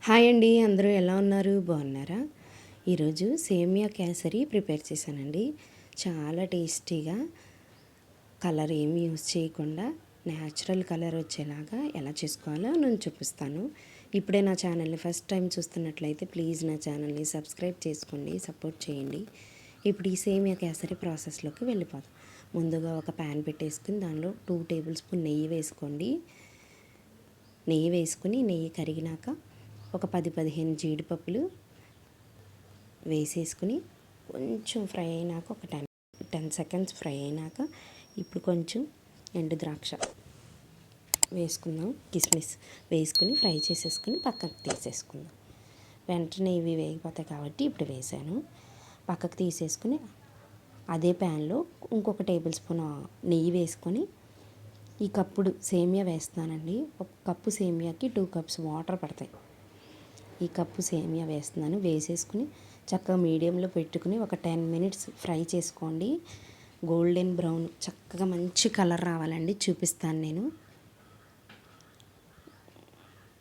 Hi అండి, అందరూ ఎలా ఉన్నారు? బాగున్నారా? ఈరోజు సేమియా కేసరి ప్రిపేర్ చేశానండి. చాలా టేస్టీగా, కలర్ ఏమీ యూస్ చేయకుండా న్యాచురల్ కలర్ వచ్చేలాగా ఎలా చేసుకోవాలో నేను చూపిస్తాను. ఇప్పుడే నా ఛానల్ని ఫస్ట్ టైం చూస్తున్నట్లయితే ప్లీజ్ నా ఛానల్ని సబ్స్క్రైబ్ చేసుకోండి, సపోర్ట్ చేయండి. ఇప్పుడు ఈ సేమియా కేసరి ప్రాసెస్లోకి వెళ్ళిపోదాం. ముందుగా ఒక ప్యాన్ పెట్టేసుకుని దానిలో 2 టేబుల్ స్పూన్ నెయ్యి వేసుకోండి. నెయ్యి వేసుకుని నెయ్యి కరిగినాక ఒక 10-15 జీడిపప్పులు వేసేసుకుని కొంచెం ఫ్రై అయినాక ఒక 10 సెకండ్స్ ఫ్రై అయినాక ఇప్పుడు కొంచెం ఎండు ద్రాక్ష వేసుకుందాం, కిస్మిస్ వేసుకుని ఫ్రై చేసేసుకుని పక్కకు తీసేసుకుందాం. వెంటనే ఇవి వేగిపోతాయి కాబట్టి ఇప్పుడు వేసాను. పక్కకు తీసేసుకుని అదే ప్యాన్లో ఇంకొక టేబుల్ స్పూన్ నెయ్యి వేసుకొని ఈ కప్పుడు సేమియా వేస్తున్నానండి. ఒక కప్పు సేమియాకి 2 కప్స్ వాటర్ పడతాయి. ఈ కప్పు సేమియా వేస్తున్నాను. వేసేసుకుని చక్కగా మీడియంలో పెట్టుకుని ఒక 10 మినిట్స్ ఫ్రై చేసుకోండి. గోల్డెన్ బ్రౌన్ చక్కగా మంచి కలర్ రావాలండి, చూపిస్తాను నేను.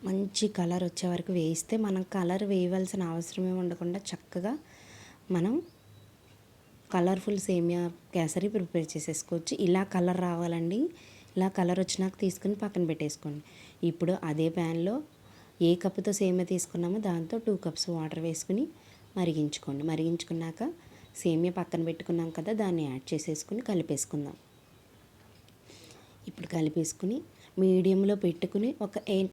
మంచి కలర్ వచ్చే వరకు వేయిస్తే మనం కలర్ వేయవలసిన అవసరమే ఉండకుండా చక్కగా మనం కలర్ఫుల్ సేమియా కేసరి ప్రిపేర్ చేసేసుకోవచ్చు. ఇలా కలర్ రావాలండి. ఇలా కలర్ వచ్చినాక తీసుకుని పక్కన పెట్టేసుకోండి. ఇప్పుడు అదే ప్యాన్లో ఏ కప్పుతో సేమియా తీసుకున్నామో దాంతో 2 కప్స్ వాటర్ వేసుకుని మరిగించుకోండి. మరిగించుకున్నాక సేమియా పక్కన పెట్టుకున్నాం కదా, దాన్ని యాడ్ చేసేసుకుని కలిపేసుకుందాం. ఇప్పుడు కలిపేసుకుని మీడియంలో పెట్టుకుని ఒక 8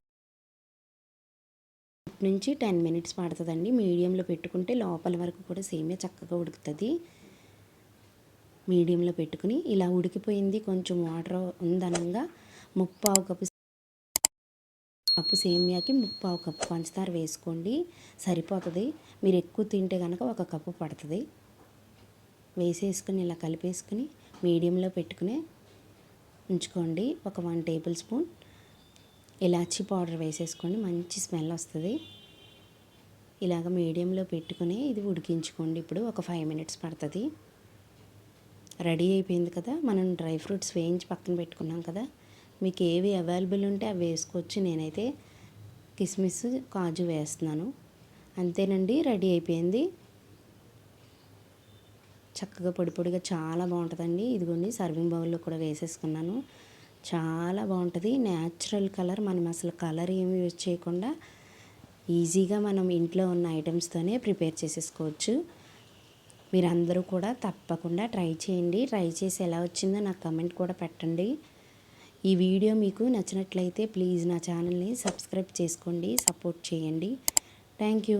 నుంచి 10 మినిట్స్ పడుతుందండి. మీడియంలో పెట్టుకుంటే లోపల వరకు కూడా సేమియా చక్కగా ఉడుకుతుంది. మీడియంలో పెట్టుకుని ఇలా ఉడికిపోయింది, కొంచెం వాటర్ ఉందనంగా 3/4 కప్పు సేమియాకి 3/4 కప్పు పంచదార వేసుకోండి, సరిపోతుంది. మీరు ఎక్కువ తింటే కనుక 1 కప్పు పడుతుంది. వేసేసుకుని ఇలా కలిపేసుకుని మీడియంలో పెట్టుకుని ఉంచుకోండి. ఒక 1 టేబుల్ స్పూన్ ఇలాచీ పౌడర్ వేసేసుకోండి, మంచి స్మెల్ వస్తుంది. ఇలాగ మీడియంలో పెట్టుకుని ఇది ఉడికించుకోండి. ఇప్పుడు ఒక 5 మినిట్స్ పడుతుంది. రెడీ అయిపోయింది కదా. మనం డ్రై ఫ్రూట్స్ వేయించి పక్కన పెట్టుకున్నాం కదా, మీకు ఏవి అవైలబుల్ ఉంటే అవి వేసుకోవచ్చు. నేనైతే కిస్మిస్, కాజు వేస్తున్నాను. అంతేనండి, రెడీ అయిపోయింది. చక్కగా పొడి పొడిగా చాలా బాగుంటుందండి. ఇదిగోండి సర్వింగ్ బౌల్లో కూడా వేసేసుకున్నాను. చాలా బాగుంటుంది. న్యాచురల్ కలర్, మనం అసలు కలర్ ఏమి యూజ్ చేయకుండా ఈజీగా మనం ఇంట్లో ఉన్న ఐటమ్స్తోనే ప్రిపేర్ చేసేసుకోవచ్చు. మీరందరూ కూడా తప్పకుండా ట్రై చేయండి. ట్రై చేసి ఎలా వచ్చిందో నాకు కమెంట్ కూడా పెట్టండి. ఈ వీడియో మీకు నచ్చినట్లయితే ప్లీజ్ నా ఛానల్ని సబ్స్క్రైబ్ చేసుకోండి, సపోర్ట్ చేయండి. Thank you.